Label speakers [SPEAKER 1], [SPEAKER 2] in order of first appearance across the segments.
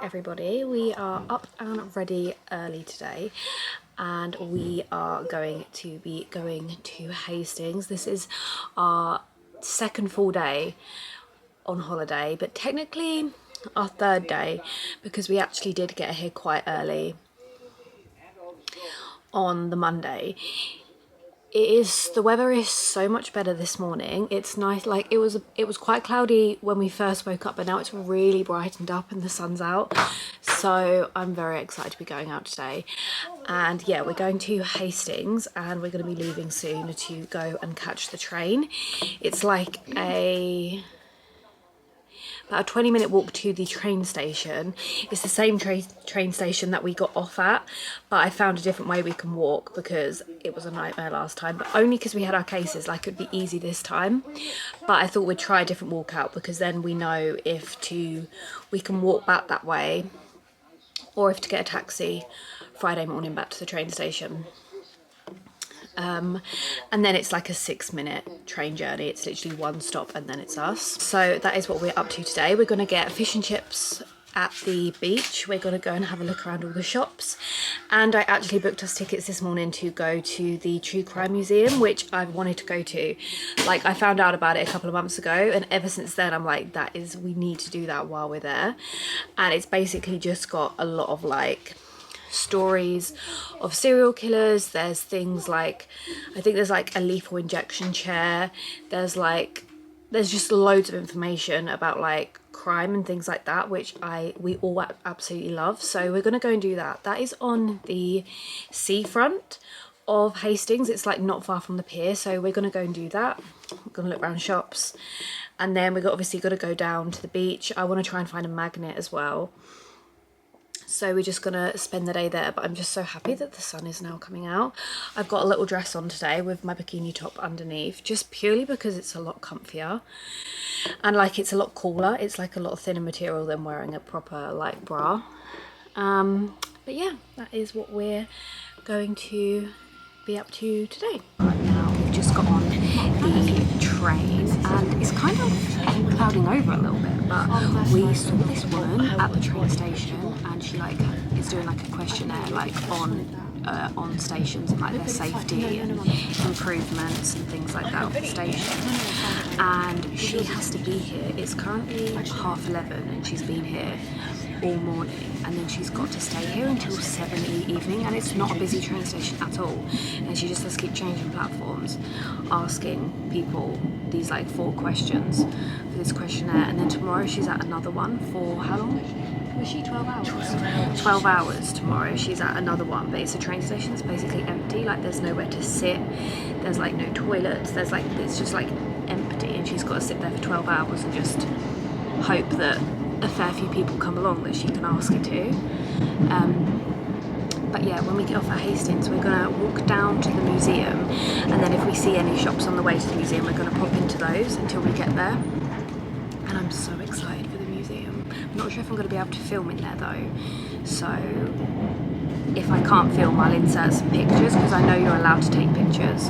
[SPEAKER 1] everybody, we are up and ready early today and we are going to be going to Hastings. This is our second full day on holiday, but technically our third day because we actually did get here quite early on the Monday. The weather is so much better this morning. It's nice. Like it was quite cloudy when we first woke up, but now it's really brightened up and the sun's out, so I'm very excited to be going out today. And yeah, we're going to Hastings and we're going to be leaving soon to go and catch the train. It's like about a 20-minute walk to the train station. It's the same train station that we got off at, but I found a different way we can walk because it was a nightmare last time, but only because we had our cases. Like, it would be easy this time, but I thought we'd try a different walk out because then we know if we can walk back that way or if to get a taxi Friday morning back to the train station. And then it's like a 6-minute train journey. It's literally one stop and then it's us. So that is what we're up to today. We're going to get fish and chips at the beach. We're going to go and have a look around all the shops. And I actually booked us tickets this morning to go to the True Crime Museum, which I've wanted to go to. Like, I found out about it a couple of months ago, and ever since then I'm like, we need to do that while we're there. And it's basically just got a lot of like stories of serial killers. There's things like, I think there's like a lethal injection chair, there's just loads of information about like crime and things like that, which we all absolutely love. So we're gonna go and do that. That is on the seafront of Hastings. It's like not far from the pier, so we're gonna go and do that. We're gonna look around shops, and then obviously got to go down to the beach. I want to try and find a magnet as well. So we're just gonna spend the day there, but I'm just so happy that the sun is now coming out. I've got a little dress on today with my bikini top underneath, just purely because it's a lot comfier and like it's a lot cooler. It's like a lot thinner material than wearing a proper like bra. But yeah, that is what we're going to be up to today. Right now we've just got on the train and it's kind of clouding over a little bit, but we saw this woman at the train station and she like is doing like a questionnaire like on stations and like their safety and improvements and things like that on the station. And she has to be here. It's currently 11:30 and she's been here all morning, and then she's got to stay here until 7 in the evening, and it's not a busy train station at all, and she just has to keep changing platforms, asking people these like 4 questions for this questionnaire. And then tomorrow she's at another one for how long was she? 12 hours. 12 hours tomorrow she's at another one, but it's a train station that's basically empty. Like, there's nowhere to sit, there's like no toilets, there's like, it's just like empty, and she's got to sit there for 12 hours and just hope that a fair few people come along that she can ask it to. But yeah, when we get off at Hastings, we're gonna walk down to the museum, and then if we see any shops on the way to the museum, we're gonna pop into those until we get there. And I'm so excited for the museum. I'm not sure if I'm gonna be able to film in there though, so if I can't film, I'll insert some pictures because I know you're allowed to take pictures.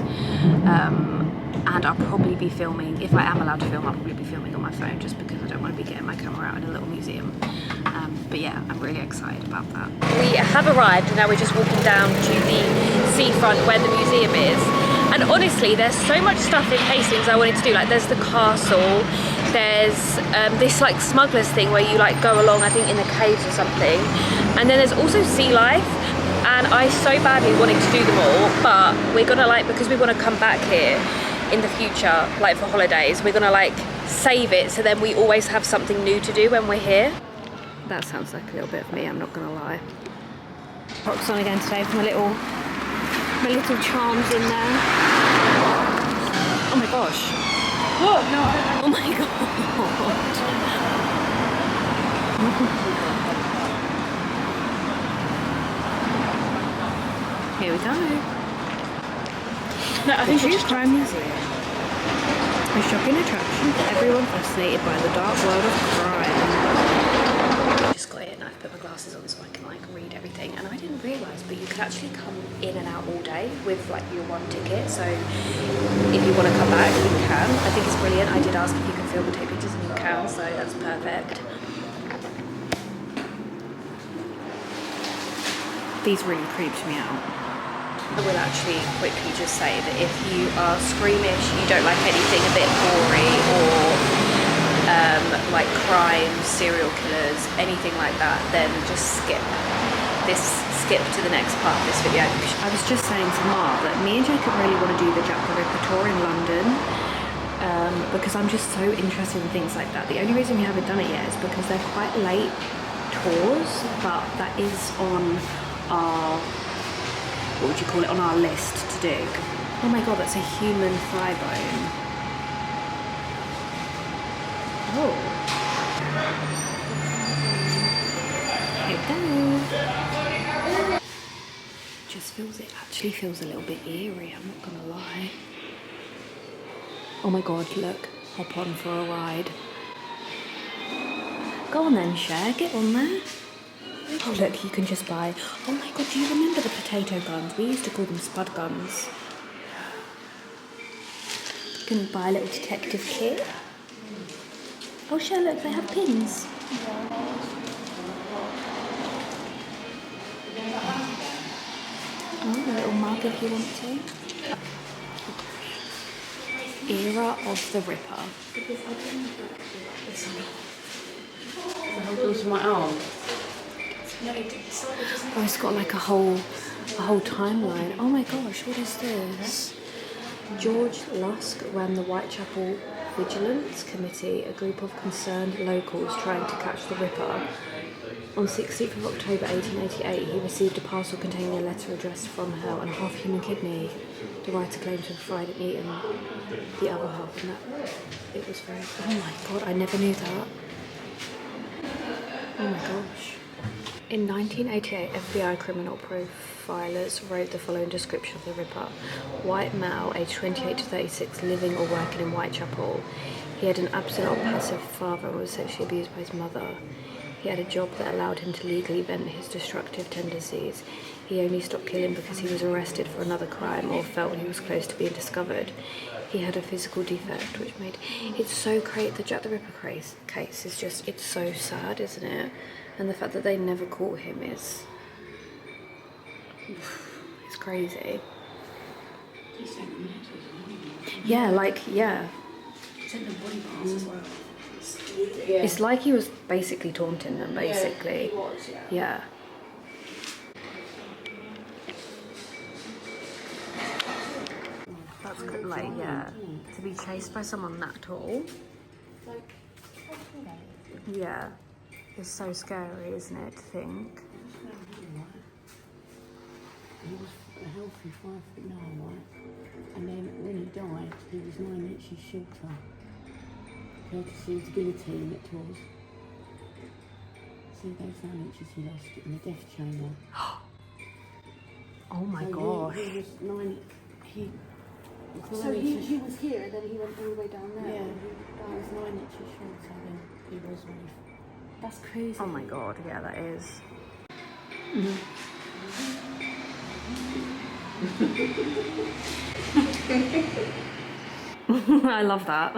[SPEAKER 1] And I'll probably be filming, if I am allowed to film, I'll probably be filming on my phone just because I don't want to be getting my camera out in a little museum. But yeah, I'm really excited about that. We have arrived and now we're just walking down to the seafront where the museum is. And honestly, there's so much stuff in Hastings I wanted to do. Like, there's the castle, there's this like smugglers thing where you like go along, I think in the caves or something. And then there's also sea life. And I so badly wanted to do them all, but we're gonna like, because we want to come back here in the future, like for holidays, we're gonna like save it so then we always have something new to do when we're here. That sounds like a little bit of me, I'm not gonna lie. Crocs on again today with my little charms in there. Oh my gosh. What? No. Oh my god. Here we go. No, I think it's Crime Museum. A shocking attraction for everyone fascinated by the dark world of crime. Just got it and I've put my glasses on so I can like read everything, and I didn't realise, but you can actually come in and out all day with like your one ticket, so if you want to come back you can. I think it's brilliant. I did ask if you can film and take pictures and you can, so that's perfect. These really creeped me out. I will actually quickly just say that if you are squeamish, you don't like anything a bit gory or like crime, serial killers, anything like that, then just skip to the next part of this video. I was just saying to Mar that me and Jacob really want to do the Jack the Ripper tour in London because I'm just so interested in things like that. The only reason we haven't done it yet is because they're quite late tours, but that is on our, what would you call it, on our list to do. Oh my god, that's a human thigh bone. Oh. Here we go. It actually feels a little bit eerie, I'm not gonna lie. Oh my god, look, hop on for a ride. Go on then, Cher, get on there. Oh look, you can just buy, oh my god, do you remember the potato guns? We used to call them spud guns. You can buy a little detective kit. Oh Cher, look, they have pins. Oh, a little mug if you want to. Era of the Ripper.
[SPEAKER 2] How goes my arm?
[SPEAKER 1] Oh, it's got like a whole timeline. Oh my gosh, what is this? George Lusk ran the Whitechapel Vigilance Committee, a group of concerned locals trying to catch the Ripper. On 16th of October 1888, he received a parcel containing a letter addressed from her and half human kidney. The writer claimed to have fried and eaten the other half, and that it was very. Oh my god, I never knew that. Oh my gosh. In 1988, FBI criminal profilers wrote the following description of the Ripper. White male, aged 28 to 36, living or working in Whitechapel. He had an absent or passive father and was sexually abused by his mother. He had a job that allowed him to legally vent his destructive tendencies. He only stopped killing because he was arrested for another crime or felt he was close to being discovered. He had a physical defect which made it so great. The Jack the Ripper case is just, it's so sad, isn't it? And the fact that they never caught him is, it's crazy. Yeah, like, yeah. It's like he was basically taunting them, basically. Yeah. That's good, like, yeah. To be chased by someone that tall. Yeah. It's so scary, isn't it, to think?
[SPEAKER 2] He was a healthy 5'9", right? And then when he died, he was 9 inches shorter. Courtesy of the guillotine at Tours. See those 9 inches he lost in the death chamber.
[SPEAKER 1] Oh my gosh.
[SPEAKER 2] He was 9. He was here and then he went all the way down there. Yeah, he was 9 inches shorter than he was when he. That's crazy.
[SPEAKER 1] Oh my god, yeah, that is. I love that.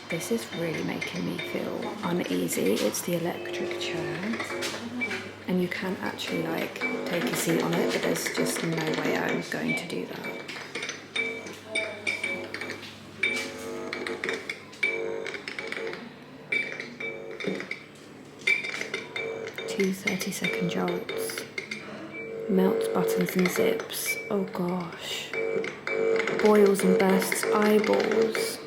[SPEAKER 1] This is really making me feel uneasy. It's the electric chair. And you can actually like take a seat on it, but there's just no way I'm going to do that. 2 30-second jolts. Melts buttons and zips. Oh gosh. Boils and bursts eyeballs.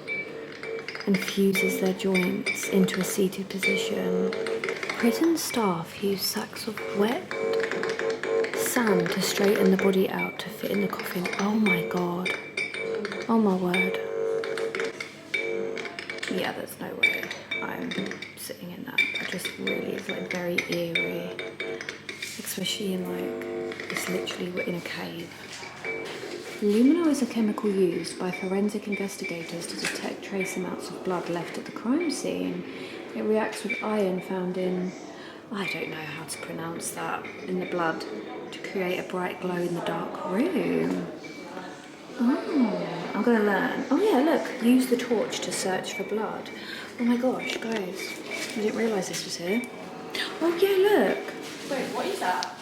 [SPEAKER 1] And fuses their joints into a seated position. Prison staff use sacks of wet sand to straighten the body out to fit in the coffin. Oh my god. Oh my word. Yeah, there's no way I'm sitting in that. It just really is like very eerie. Especially in like, it's literally we're in a cave. Luminol is a chemical used by forensic investigators to detect trace amounts of blood left at the crime scene. It reacts with iron found in, I don't know how to pronounce that, in the blood to create a bright glow in the dark room. Oh, I'm gonna learn. Oh yeah, look, use the torch to search for blood. Oh my gosh, guys, I didn't realise this was here. Oh yeah, look.
[SPEAKER 2] Wait, what is that?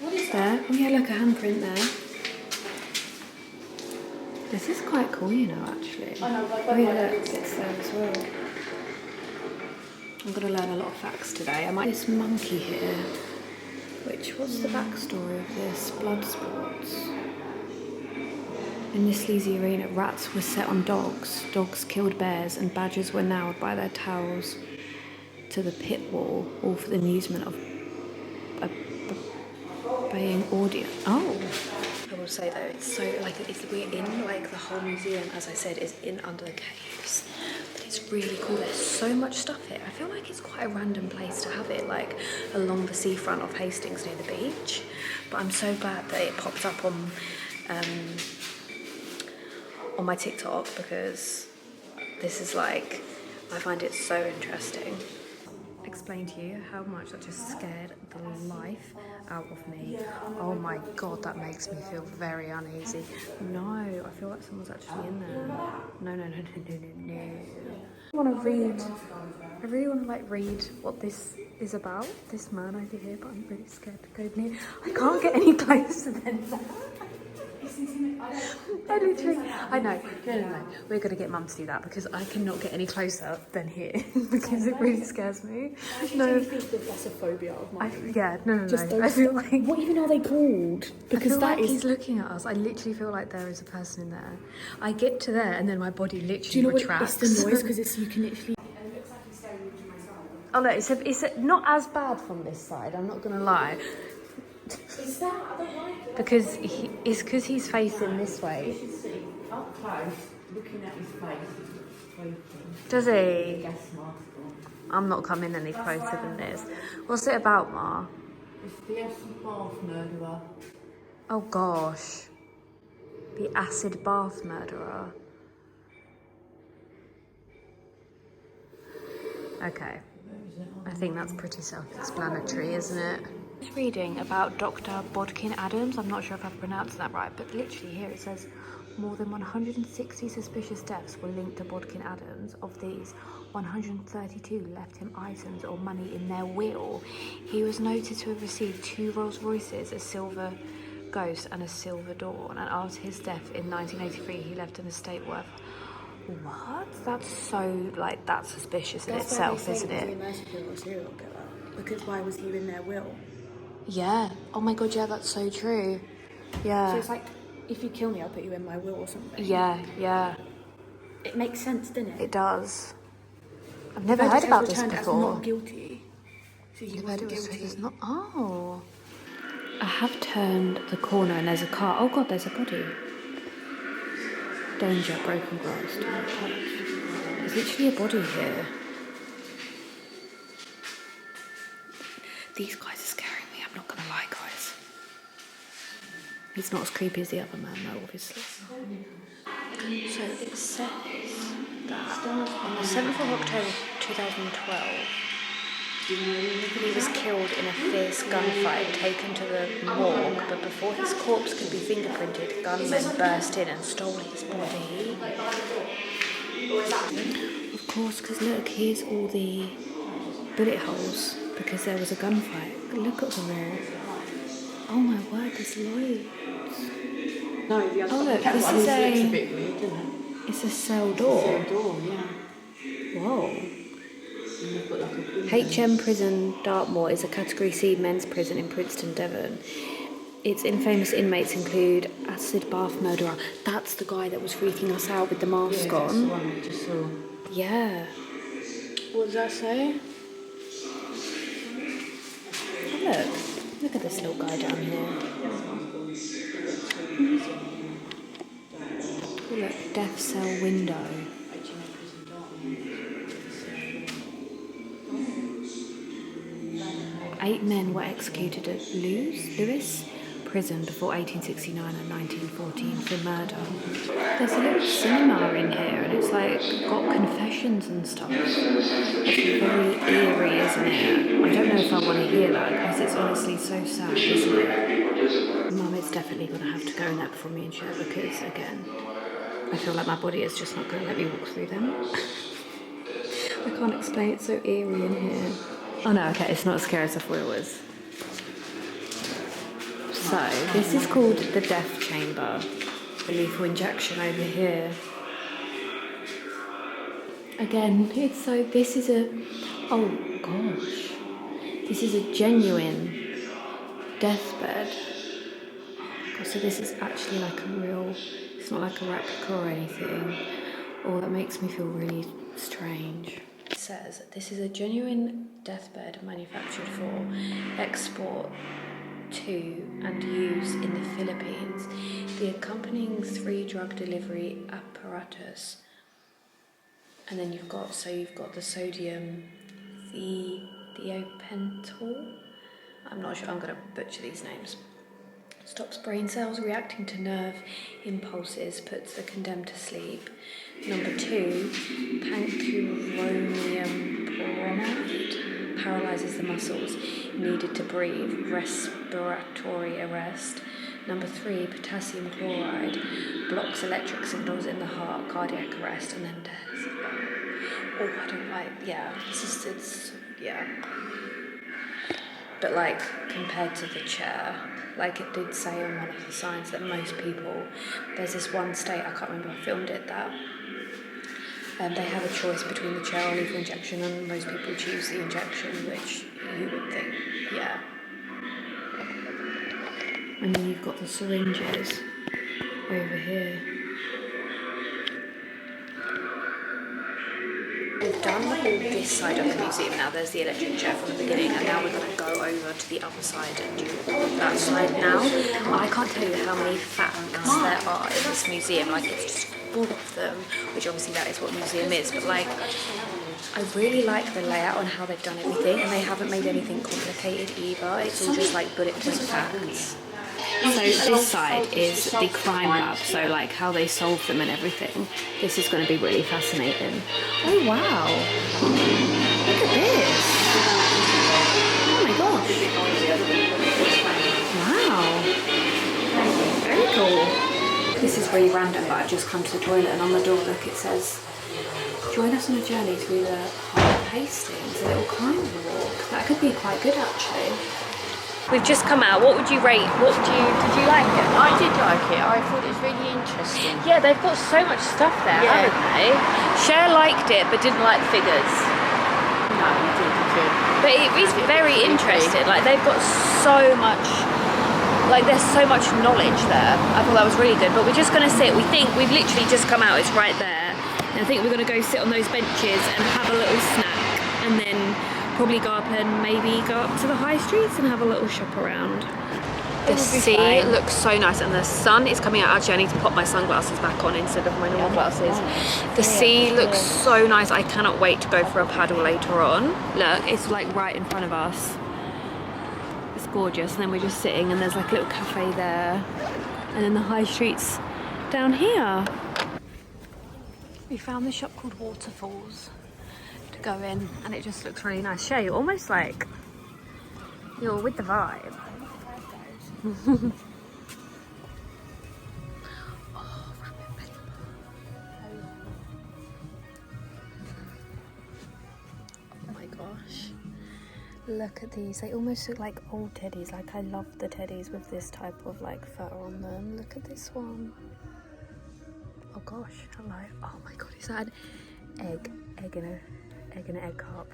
[SPEAKER 2] What is
[SPEAKER 1] There. Oh yeah, look, a handprint there. This is quite cool, you know, actually.
[SPEAKER 2] I know, but
[SPEAKER 1] oh yeah, look, it's there as well. I'm gonna learn a lot of facts today. I might this monkey here. What's the backstory of this? Blood sports. In this sleazy arena, rats were set on dogs. Dogs killed bears, and badgers were nailed by their tails to the pit wall, all for the amusement of a baying audience. Oh. I will say though, it's so we're in the whole museum, as I said, is in under the caves. But it's really cool. There's so much stuff here. I feel like it's quite a random place to have it, like along the seafront of Hastings near the beach. But I'm so glad that it popped up on my TikTok, because this is I find it so interesting. Explain to you how much that just scared the life out of me. Oh my god, that makes me feel very uneasy. No, I feel like someone's actually in there. No. I really want to read what this is about, this man over here, but I'm really scared to go near. I can't get any closer than that. I know. No. We're going to get Mum to do that, because I cannot get any closer than here because it really scares me.
[SPEAKER 2] No, I think that's a phobia of mine.
[SPEAKER 1] No.
[SPEAKER 2] Just
[SPEAKER 1] I feel like...
[SPEAKER 2] What even are they called? Because
[SPEAKER 1] he's looking at us. I literally feel like there is a person in there. I get to there and then my body literally
[SPEAKER 2] Do you know
[SPEAKER 1] retracts.
[SPEAKER 2] what? It's the noise, because you can literally...
[SPEAKER 1] Oh no, it's not as bad from this side, I'm not going to lie.
[SPEAKER 2] Is that? I don't like it.
[SPEAKER 1] Because he's facing this way.
[SPEAKER 2] You should see up close, looking at his face.
[SPEAKER 1] Does he?
[SPEAKER 2] Gas mask on.
[SPEAKER 1] I'm not coming any closer than this. What's it about, Ma?
[SPEAKER 2] It's the acid bath murderer.
[SPEAKER 1] Oh gosh. The acid bath murderer. Okay. I think that's pretty self-explanatory, isn't it? Reading about Dr. Bodkin Adams. I'm not sure if I've pronounced that right, but literally here it says more than 160 suspicious deaths were linked to Bodkin Adams. Of these, 132 left him items or money in their will. He was noted to have received 2 Rolls Royces, a silver ghost and a silver dawn, and after his death in 1983 he left an estate worth... What? That's so, that's suspicious in itself, isn't it?
[SPEAKER 2] Because why was he in their will?
[SPEAKER 1] Yeah. Oh my god, yeah, that's so true. Yeah.
[SPEAKER 2] So it's like, if you kill me, I'll put you in my will or something.
[SPEAKER 1] Yeah.
[SPEAKER 2] It makes sense, doesn't it?
[SPEAKER 1] It does. I've never heard about this before.
[SPEAKER 2] Not guilty. So he wasn't guilty.
[SPEAKER 1] Not. Oh. I have turned the corner and there's a car. Oh god, there's a body. Danger, broken glass, do not touch. There's literally a body here. These guys are scaring me, I'm not gonna lie, guys. He's not as creepy as the other man, though, obviously. So it says that on the 7th of October 2012, he was killed in a fierce gunfight, taken to the morgue, but before his corpse could be fingerprinted, gunmen burst in and stole his body. Of course, because look, here's all the bullet holes, because there was a gunfight. Look at them all. Oh my word, there's loads.
[SPEAKER 2] No, the other
[SPEAKER 1] look, this is
[SPEAKER 2] a bit weird, isn't it?
[SPEAKER 1] It's a cell door.
[SPEAKER 2] Cell door, yeah.
[SPEAKER 1] Whoa. HM Prison Dartmoor is a Category C men's prison in Princeton, Devon. Its infamous inmates include acid bath murderer. That's the guy that was freaking us out with the mask on.
[SPEAKER 2] That's the one we just saw.
[SPEAKER 1] Yeah. What does that say? Oh, look at this little guy down here. Oh, look, death cell window. 8 men were executed at Lewis prison before 1869 and 1914 for murder. There's a little cinema in here, and it's like got confessions and stuff. It's very eerie, isn't it? I don't know if I want to hear that, because it's honestly so sad, isn't it? Mum is definitely going to have to go in there before me and share, because again, I feel like my body is just not going to let me walk through them. I can't explain, it's so eerie in here. Oh no, okay, it's not as scary as I thought it was. So, this is called the death chamber. The lethal injection over here. Again, this is a, oh gosh. This is a genuine deathbed. Oh God, so this is actually like a real, it's not like a replica or anything. Oh, that makes me feel really strange. It says, this is a genuine deathbed manufactured for export to and use in the Philippines. The accompanying 3 drug delivery apparatus. And then you've got the sodium thiopental. I'm not sure, I'm going to butcher these names. Stops brain cells reacting to nerve impulses, puts the condemned to sleep. Number 2, pancuronium bromide, paralyzes the muscles needed to breathe, respiratory arrest. Number 3, potassium chloride, blocks electric signals in the heart, cardiac arrest, and then death. Oh, I don't like, yeah, yeah. But like, compared to the chair, like it did say on one of the signs that most people, there's this one state, I can't remember, I filmed it, that they have a choice between the chair or lethal injection, and most people choose the injection, which you would think, yeah. And then you've got the syringes over here. We've done all this side of the museum now. There's the electric chair from the beginning, and now we're going to go over to the other side and do that side now. I can't tell you how many facts there are in this museum. Like, it's just full of them, which obviously that is what a museum is, but like, I really like the layout and how they've done everything, and they haven't made anything complicated either. It's all just like bullet point facts. So this side is the crime lab, so like how they solve them and everything. This is going to be really fascinating. Oh wow! Look at this! Oh my gosh! Wow! Very cool. This is really random, but I've just come to the toilet, and on the door, look, it says, "Join us on a journey through the heart of Hastings, a little crime walk." That could be quite good, actually. We've just come out. What would you rate? Did you like it?
[SPEAKER 2] I did like it. I thought it was really interesting.
[SPEAKER 1] Yeah, they've got so much stuff there, haven't they? Cher liked it, but didn't like the figures.
[SPEAKER 2] No, you didn't.
[SPEAKER 1] But it is very interesting. Like, they've got so much, like, there's so much knowledge there. I thought that was really good. But we're just going to sit. We've literally just come out. It's right there. And I think we're going to go sit on those benches and have a little snack, and then probably go up and maybe go up to the high streets and have a little shop around. The sea looks so nice, and the sun is coming out. Actually, I need to pop my sunglasses back on instead of my normal glasses. The sea looks so nice. I cannot wait to go for a paddle later on. Look, it's like right in front of us. It's gorgeous. And then we're just sitting, and there's like a little cafe there, and then the high streets down here. We found this shop called Waterfalls to go in, and it just looks really nice. Shay, you're almost like you're with the vibe. Oh my gosh, look at these. They almost look like old teddies. Like, I love the teddies with this type of like fur on them. Look at this one. Oh gosh, hello. Oh my god, is that an egg in an egg cup?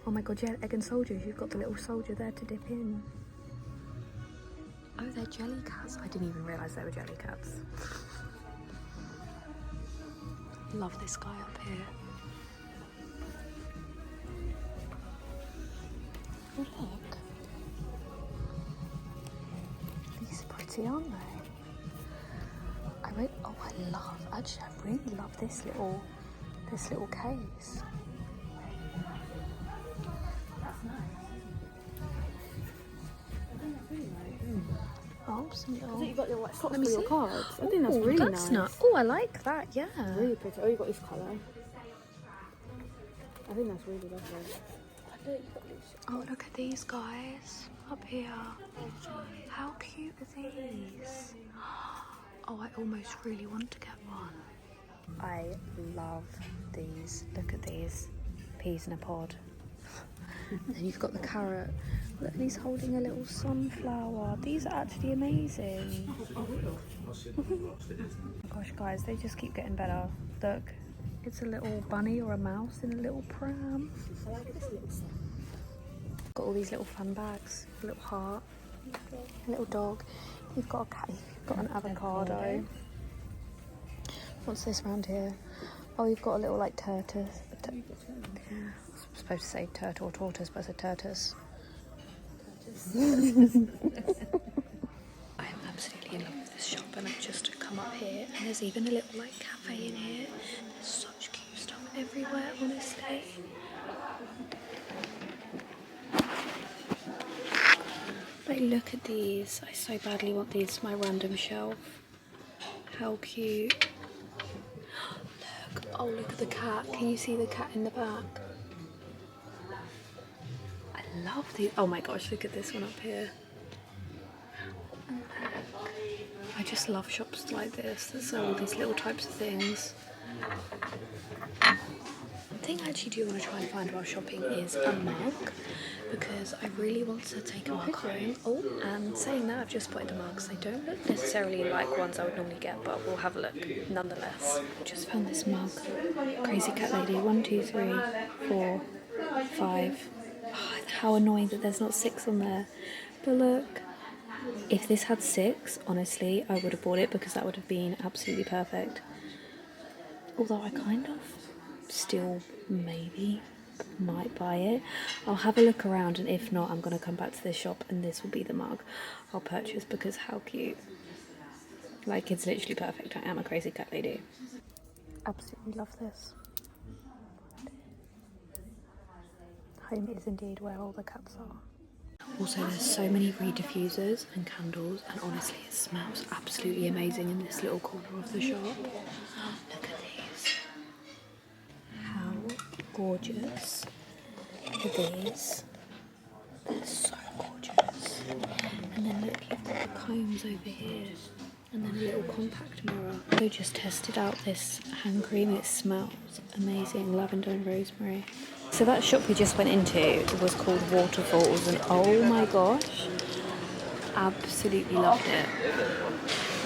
[SPEAKER 1] Oh my god, yeah, egg and soldiers. You've got the little soldier there to dip in. Oh, they're jelly cats. I didn't even realise they were jelly cats. Love this guy up here. Oh, look. These are pretty, aren't they? Actually, I really love this little case. That's nice. Oh Oh, some
[SPEAKER 2] I
[SPEAKER 1] little...
[SPEAKER 2] think you've got little like slots
[SPEAKER 1] Let me
[SPEAKER 2] for your
[SPEAKER 1] see.
[SPEAKER 2] cards. I think that's really nice.
[SPEAKER 1] Oh, I like that, yeah.
[SPEAKER 2] Really pretty. Oh, you got this colour. I think that's really lovely.
[SPEAKER 1] Oh, look at these guys up here. How cute are these? Oh, I almost really want to get one. I love these. Look at these. Peas in a pod. And then you've got the carrot. Look, and he's holding a little sunflower. These are actually amazing. Oh my gosh, guys, they just keep getting better. Look, it's a little bunny or a mouse in a little pram.
[SPEAKER 2] I like this little set.
[SPEAKER 1] Got all these little fun bags. A little heart, a little dog. You've got a cat. You've got an avocado. What's this around here? Oh, you've got a little like tortoise. I'm supposed to say turtle or tortoise, but I said tortoise. I'm absolutely in love with this shop, and I've just come up here, and there's even a little like cafe in here. There's such cute stuff everywhere, honestly. Like, look at these. I so badly want these for my random shelf. How cute. Look. Oh, look at the cat. Can you see the cat in the back? I love these. Oh my gosh, look at this one up here. I just love shops like this that sell all these little types of things. The thing I actually do want to try and find while shopping is a mug, because I really want to take a mug home. Oh, and saying that, I've just spotted the mugs. They don't look necessarily like ones I would normally get, but we'll have a look nonetheless. Just found this mug. Crazy cat lady. 1, 2, 3, 4, 5. Oh, how annoying that there's not 6 on there. But look, if this had 6, honestly, I would have bought it, because that would have been absolutely perfect. Although I kind of still maybe might buy it. I'll have a look around, and if not, I'm going to come back to this shop and this will be the mug I'll purchase, because how cute. Like, it's literally perfect. I am a crazy cat lady. Absolutely love this. Home is indeed where all the cats are. Also, there's so many reed diffusers and candles, and honestly it smells absolutely amazing in this little corner of the shop. Look at these. How gorgeous are these? They're so gorgeous. And then look, you've got the combs over here, and then a little compact mirror. I just tested out this hand cream. It smells amazing, lavender and rosemary. So that shop we just went into was called Waterfalls, and oh my gosh, absolutely loved it.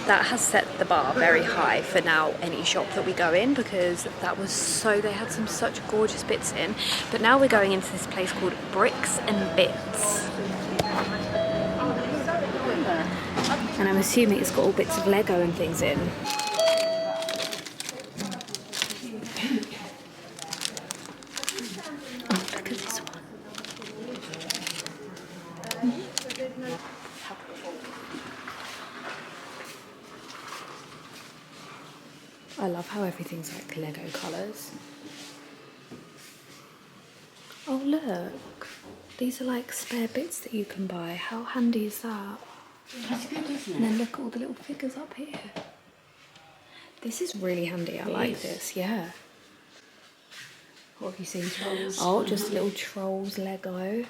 [SPEAKER 1] That has set the bar very high for now any shop that we go in, because that was so, they had some such gorgeous bits in. But now we're going into this place called Bricks and Bits. And I'm assuming it's got all bits of Lego and things in. Oh, look at this one. I love how everything's like Lego colours. Oh look, these are like spare bits that you can buy. How handy is that?
[SPEAKER 2] That's good, isn't it?
[SPEAKER 1] And then look at all the little figures up here. This is really handy. I like this, yeah. What have you seen?
[SPEAKER 2] Trolls.
[SPEAKER 1] Oh, just little Trolls Lego.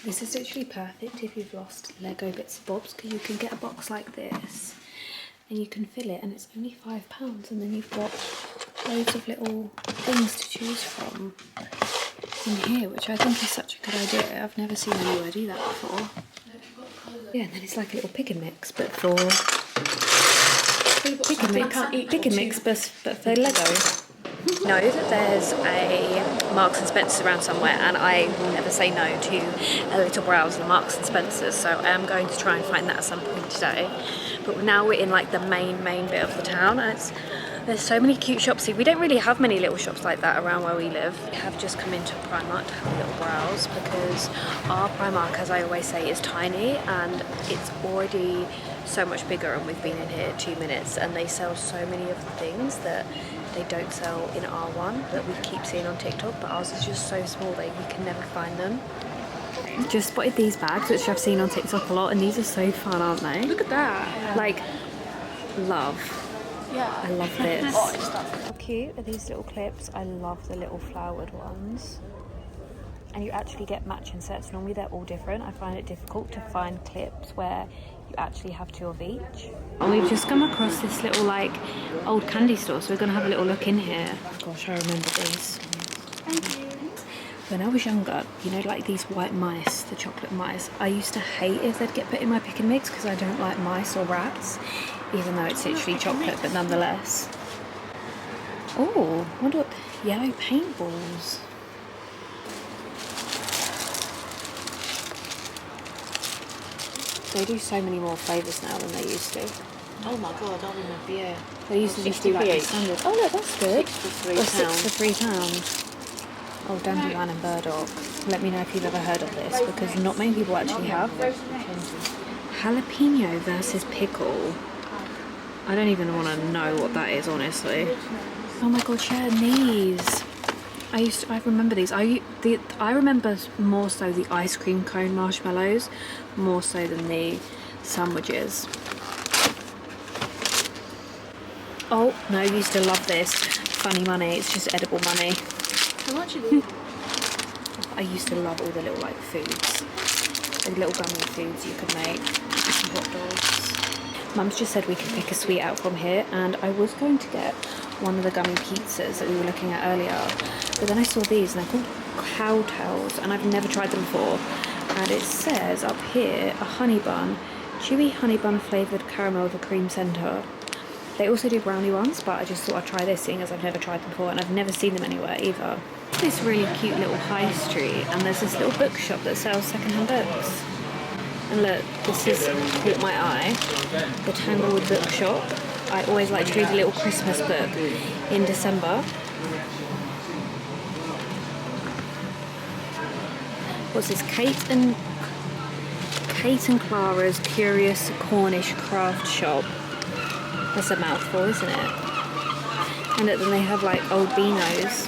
[SPEAKER 1] This is literally perfect if you've lost Lego bits and bobs, because you can get a box like this and you can fill it, and it's only £5, and then you've got loads of little things to choose from in here, which I think is such a good idea. I've never seen anywhere do that before. Yeah, and then it's like a little pick and mix, but for pick and mix, but for Lego. Know that there's a Marks and Spencer's around somewhere, and I will never say no to a little browse in Marks and Spencer's, so I am going to try and find that at some point today. But now we're in like the main bit of the town, and there's so many cute shops here. We don't really have many little shops like that around where we live. We have just come into Primark to have a little browse, because our Primark, as I always say, is tiny, and it's already so much bigger, and we've been in here 2 minutes, and they sell so many of the things that they don't sell in our one that we keep seeing on TikTok, but ours is just so small that we can never find them. Just spotted these bags, which I've seen on TikTok a lot, and these are so fun, aren't they?
[SPEAKER 3] Look at that.
[SPEAKER 1] Like, love.
[SPEAKER 3] Yeah.
[SPEAKER 1] I love this.
[SPEAKER 3] Oh, it's that.
[SPEAKER 1] How cute are these little clips? I love the little flowered ones. And you actually get matching sets. Normally they're all different. I find it difficult to find clips where you actually have 2 of each. And we've just come across this little like old candy store, so we're gonna have a little look in here. Gosh, I remember these.
[SPEAKER 3] Thank you.
[SPEAKER 1] When I was younger, you know, like these white mice, the chocolate mice, I used to hate if they'd get put in my pick and mix because I don't like mice or rats, even though it's literally chocolate, but nonetheless. Oh, I wonder what, yellow paintballs. They do so many more flavours now than they used to.
[SPEAKER 2] Oh my god, I remember, yeah.
[SPEAKER 1] They used to just do like the standard. Oh look, that's good.
[SPEAKER 2] 6 for £3.
[SPEAKER 1] Or 6 for £3. Oh, dandelion and burdock. Let me know if you've ever heard of this, because not many people actually have. Jalapeno versus pickle. I don't even want to know what that is, honestly. Oh my god, sharing these. I remember these. I remember more so the ice cream cone marshmallows, more so than the sandwiches. Oh no, I used to love this. Funny money. It's just edible money.
[SPEAKER 3] How much is it?
[SPEAKER 1] I used to love all the little like foods, the little gummy foods you could make. Hot dogs. Mum's just said we could pick a sweet out from here, and I was going to get one of the gummy pizzas that we were looking at earlier, but then I saw these and they're called cow tails, and I've never tried them before. And it says up here a honey bun, chewy honey bun flavoured caramel with a cream centre. They also do brownie ones, but I just thought I'd try this, seeing as I've never tried them before and I've never seen them anywhere either. This really cute little high street, and there's this little bookshop that sells second-hand books. And look, this has caught my eye, the Tanglewood Bookshop. I always like to read a little Christmas book in December. What's this? Kate and Clara's Curious Cornish Craft Shop. That's a mouthful, isn't it? And then they have like old beanos.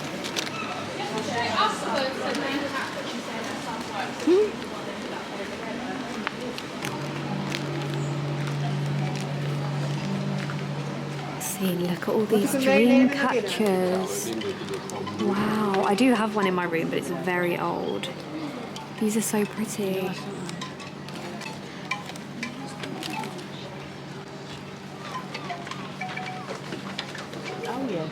[SPEAKER 1] See, look at all these dream catchers. Wow, I do have one in my room, but it's very old. These are so pretty.
[SPEAKER 2] Oh yeah.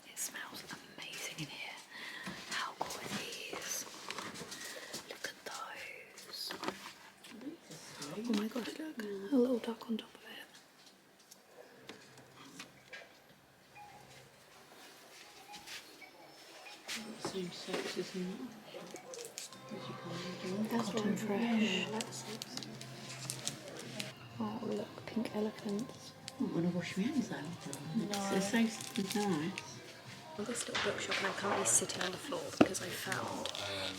[SPEAKER 1] It smells amazing in here. How cool are these? Look at those. Oh my gosh, look. A little duck on top of it.
[SPEAKER 2] Same sex, isn't it?
[SPEAKER 1] That's cotton fresh. Oh look, pink elephants.
[SPEAKER 2] I want to wash my hands though. It's so nice.
[SPEAKER 1] This little bookshop, and I'm currently sitting on the floor because I found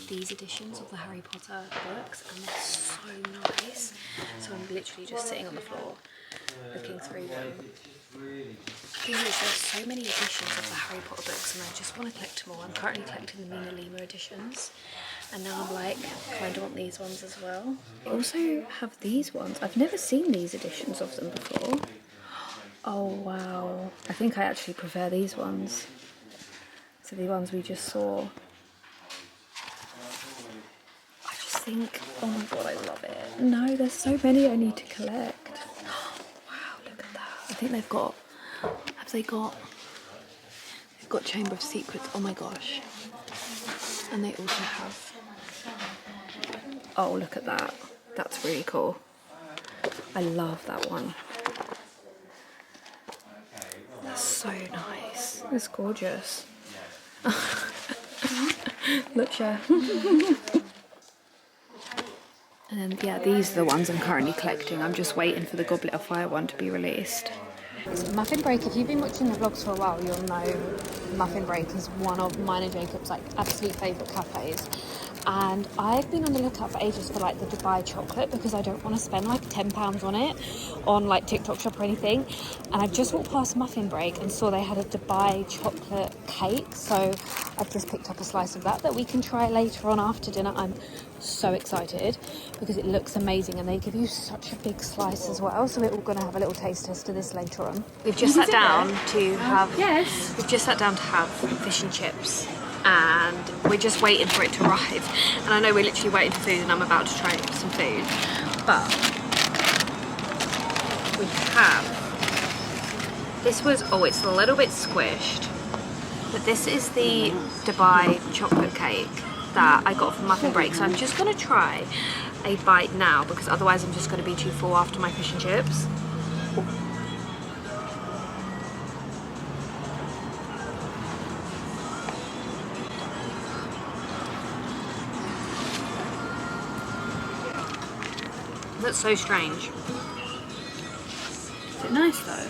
[SPEAKER 1] these editions of the Harry Potter books, and they're so nice. So I'm literally just sitting on the floor looking through them. There's so many editions of the Harry Potter books, and I just want to collect them all. I'm currently collecting the Mina Lima editions, and now I'm like, kind of want these ones as well. I also have these ones. I've never seen these editions of them before. Oh wow, I think I actually prefer these ones. So the ones we just saw. I just think, oh my god, I love it. No, there's so many I need to collect. Wow, look at that. I think they've got, they've got Chamber of Secrets, oh my gosh. And they also have, oh look at that. That's really cool. I love that one. That's so nice. It's gorgeous. Look, Cher. And then, yeah, these are the ones I'm currently collecting. I'm just waiting for the Goblet of Fire one to be released. Muffin Break, if you've been watching the vlogs for a while, you'll know Muffin Break is one of mine and Jacob's like absolute favourite cafes. And I've been on the lookout for ages for like the Dubai chocolate because I don't want to spend like £10 on it on like TikTok shop or anything. And I've just walked past Muffin Break and saw they had a Dubai chocolate cake. So I've just picked up a slice of that we can try later on after dinner. I'm so excited because it looks amazing and they give you such a big slice as well. So we're all going to have a little taste test of this later on. We've just sat down to have fish and chips. And we're just waiting for it to arrive. And I know we're literally waiting for food and I'm about to try some food. But we have, this was, oh, it's a little bit squished. But this is the Dubai chocolate cake that I got from Muffin Break. So I'm just gonna try a bite now because otherwise I'm just gonna be too full after my fish and chips. That's so strange. Is it nice though?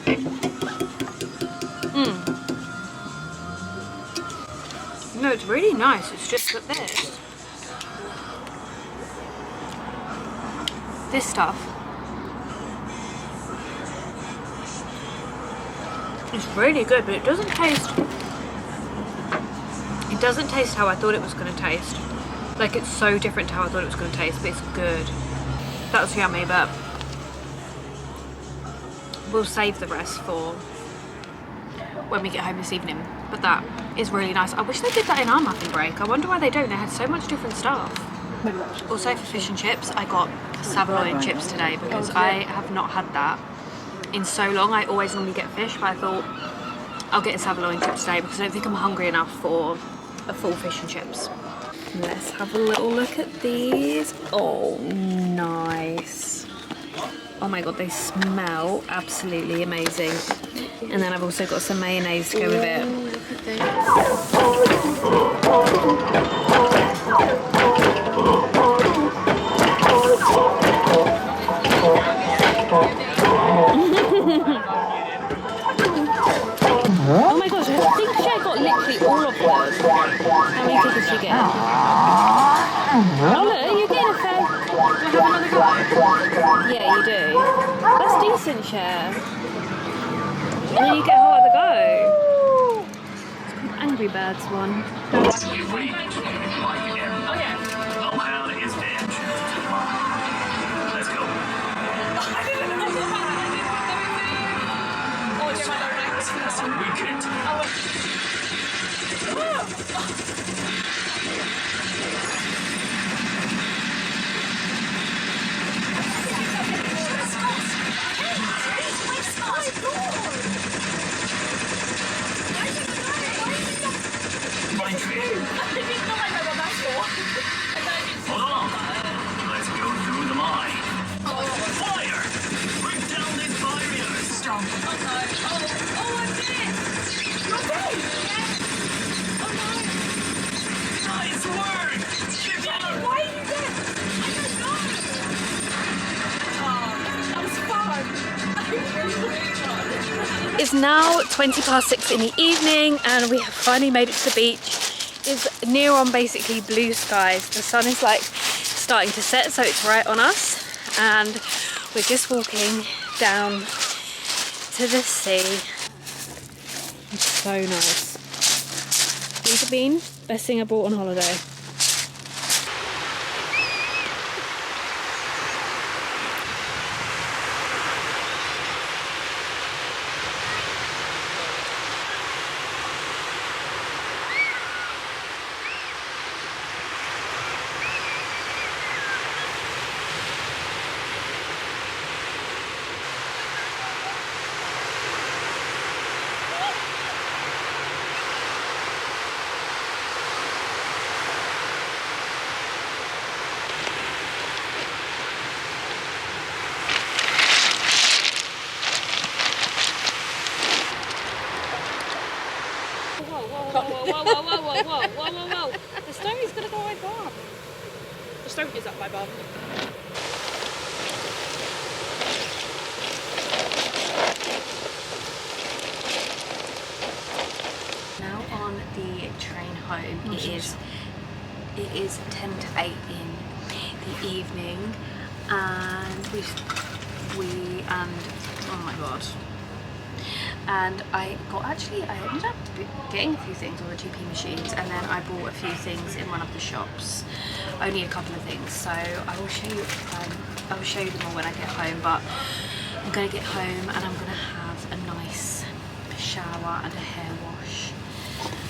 [SPEAKER 1] No, it's really nice. It's just that this stuff is really good, but it doesn't taste how I thought it was going to taste. Like, it's so different to how I thought it was going to taste, but it's good. That was yummy, but we'll save the rest for when we get home this evening. But that is really nice. I wish they did that in our Muffin Break. I wonder why they don't. They had so much different stuff. Also for fish and chips, I got saveloy chips today because I have not had that in so long. I always normally get fish, but I thought I'll get a saveloy chip today because I don't think I'm hungry enough for a full fish and chips. Let's have a little look at these. Oh, nice. Oh my god, they smell absolutely amazing. And then I've also got some mayonnaise to go with it. Oh my gosh, I think I got literally all of them. How many tickets did you get? Oh look, you're getting a fair... Do I have another go? Yeah, you do. That's decent, Cher. And then you get a whole other go. It's called Angry Birds one. It's now 6:20 in the evening and we have finally made it to the beach. It's near on basically blue skies. The sun is like starting to set, so it's right on us. And we're just walking down to the sea. It's so nice. These have been best thing I bought on holiday. Whoa. The story's gonna go my bum.
[SPEAKER 3] The stove is up my bum.
[SPEAKER 1] It is 10 to 8 in the evening, and oh my god. And I ended up getting a few things on the 2p machines, and then I bought a few things in one of the shops, only a couple of things, so I will show you them all when I get home. But I'm gonna get home and I'm gonna have a nice shower and a hair wash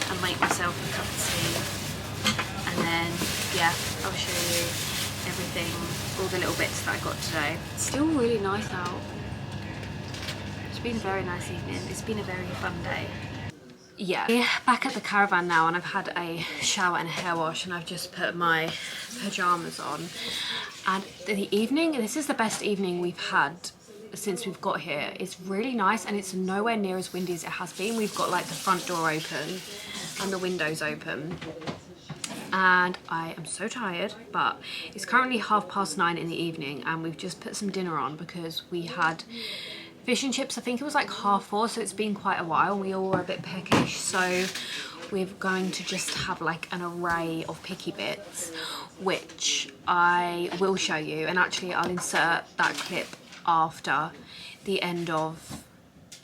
[SPEAKER 1] and make myself a cup of tea, and then yeah, I'll show you everything, all the little bits that I got today. It's still really nice out. It's been a very nice evening. It's been a very fun day. Yeah, we're back at the caravan now, and I've had a shower and a hair wash, and I've just put my pyjamas on. And the evening, this is the best evening we've had since we've got here. It's really nice, and it's nowhere near as windy as it has been. We've got like the front door open and the windows open. And I am so tired, but it's currently 9:30 in the evening, and we've just put some dinner on because we had fish and chips. I think it was like 4:30, so it's been quite a while. We all were a bit peckish, so we're going to just have like an array of picky bits, which I will show you, and actually I'll insert that clip after the end of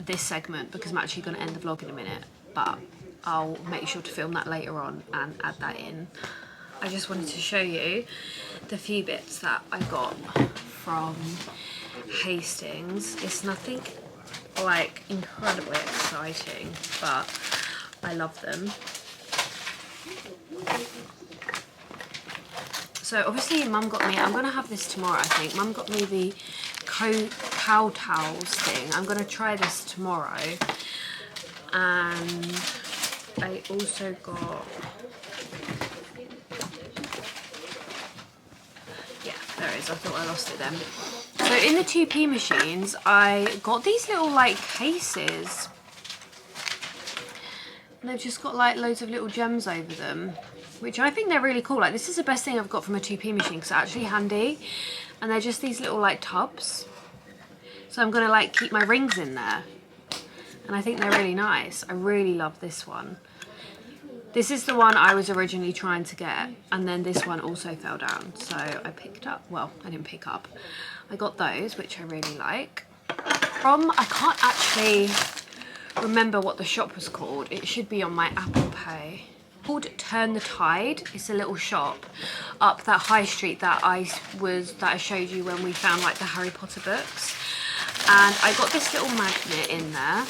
[SPEAKER 1] this segment because I'm actually going to end the vlog in a minute, but I'll make sure to film that later on and add that in. I just wanted to show you the few bits that I got from Hastings. It's nothing like incredibly exciting, but I love them. So obviously Mum got me, I'm going to have this tomorrow I think, Mum got me the cow towels thing. I'm going to try this tomorrow. And I also got, yeah, there it is, I thought I lost it then. So in the 2p machines, I got these little like cases. And they've just got like loads of little gems over them, which I think they're really cool. Like this is the best thing I've got from a 2p machine because they're actually handy. And they're just these little like tubs. So I'm gonna like keep my rings in there. And I think they're really nice. I really love this one. This is the one I was originally trying to get, and then this one also fell down. So I picked up, well, I didn't pick up. I got those, which I really like. I can't actually remember what the shop was called. It should be on my Apple Pay. Called Turn the Tide. It's a little shop up that high street that I showed you when we found like the Harry Potter books. And I got this little magnet in there.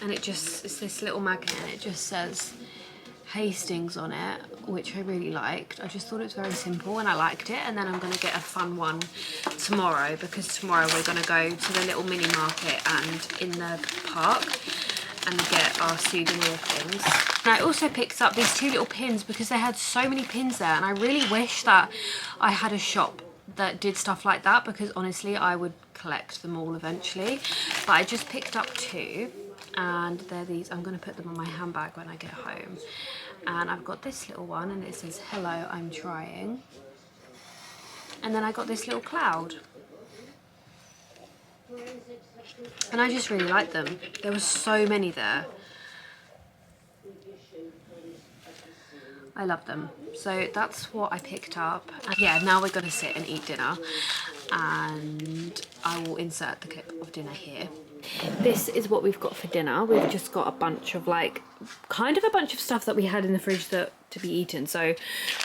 [SPEAKER 1] And it's this little magnet, and it just says Hastings on it, which I really liked. I just thought it was very simple and I liked it. And then I'm going to get a fun one tomorrow because tomorrow we're going to go to the little mini market and in the park and get our souvenir things. And I also picked up these two little pins because they had so many pins there, and I really wish that I had a shop that did stuff like that because honestly I would collect them all eventually. But I just picked up two, and they're these. I'm going to put them on my handbag when I get home. And I've got this little one, and it says hello, I'm trying. And then I got this little cloud, and I just really like them. There were so many there. I love them. So that's what I picked up. And yeah, now we're going to sit and eat dinner, and I will insert the clip of dinner here. This is what we've got for dinner. We've just got a bunch of kind of a bunch of stuff that we had in the fridge to be eaten. So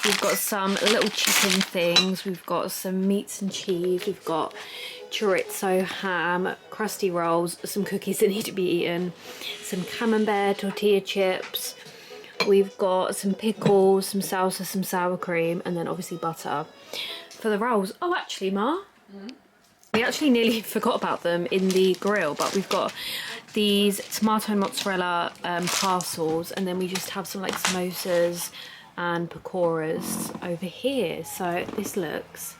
[SPEAKER 1] we've got some little chicken things, we've got some meats and cheese, we've got chorizo, ham, crusty rolls, some cookies that need to be eaten, some camembert, tortilla chips, we've got some pickles, some salsa, some sour cream, and then obviously butter. For the rolls, oh actually Ma, we actually nearly forgot about them in the grill, but we've got these tomato and mozzarella parcels, and then we just have some like samosas and pakoras over here. So this looks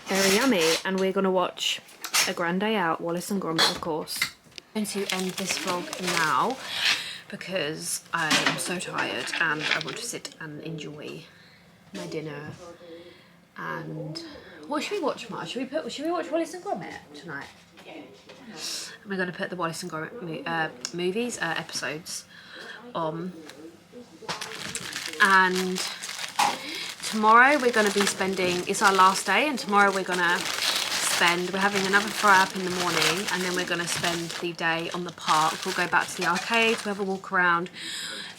[SPEAKER 1] very yummy, and we're going to watch A Grand Day Out, Wallace and Gromit of course. I'm going to end this vlog now because I am so tired and I want to sit and enjoy my dinner. And what should we watch, Ma? Should we watch Wallace and Gromit tonight? And we're going to put the Wallace and Gromit movies, episodes on. And tomorrow we're going to be spending, it's our last day, and tomorrow we're going to we're having another fry up in the morning, and then we're going to spend the day on the park. We'll go back to the arcade, we'll have a walk around.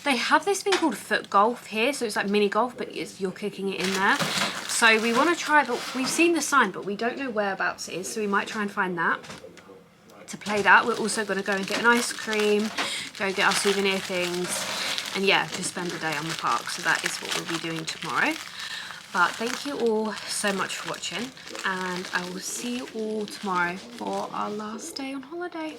[SPEAKER 1] They have this thing called foot golf here, so it's like mini golf, but you're kicking it in there. So we want to try, but we've seen the sign, but we don't know whereabouts it is, so we might try and find that to play that. We're also going to go and get an ice cream, go get our souvenir things, and yeah, just spend the day on the park. So that is what we'll be doing tomorrow. But thank you all so much for watching, and I will see you all tomorrow for our last day on holiday.